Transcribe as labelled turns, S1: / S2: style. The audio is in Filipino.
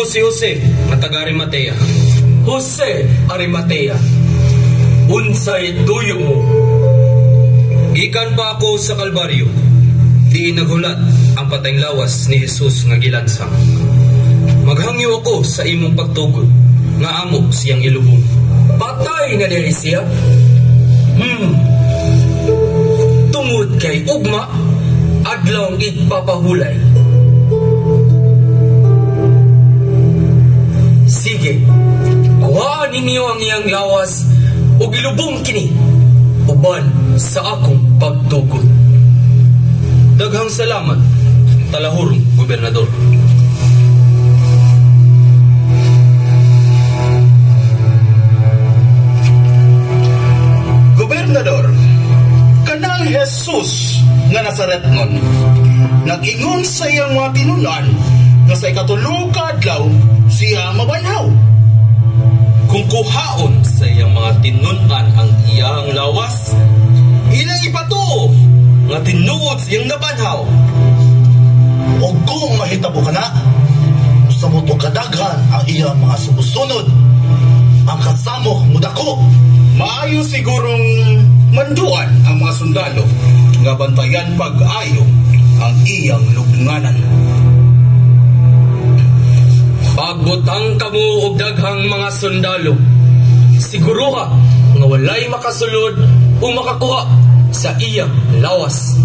S1: si Jose, nga taga Arimatea.
S2: Jose Arimatea, unsay tuyo mo?
S1: Gikan pa ako sa Kalbaryo, di naghulat ang patayng lawas ni Jesus nga gilansang. Maghangyo ako sa imong pagtugod, nga amo siyang ilubong.
S2: Patay na diri siya? Tungod kay ugma, adlaw ang igpapahulay. Sige, kuhaan ninyo ang iyang lawas o gilubong kini uban sa akong pagtugod.
S1: Daghang salamat, talahurong gobernador.
S3: Gobernador, kanang Jesus nga Nazaretnon, nag-ingon sa iyang mga tinunan nga sa ikatulong ka adlaw siya mabanhaw.
S1: Kung kuhaon sa iyang mga tinunan ang iyang lawas, ilang ipato nga tinuod siyang nabanhaw.
S3: O kung mahitabo ka na, sa moto kadaghan ang iyang mga sumusunod, ang kasamo mudako. Maayo sigurong manduan ang mga sundalo nga bantayan pag-ayo ang iyang lubnganan.
S2: Pagbutang kamo og daghang mga sundalo, siguruha nga walay makasulod o makakuha sa iyang lawas.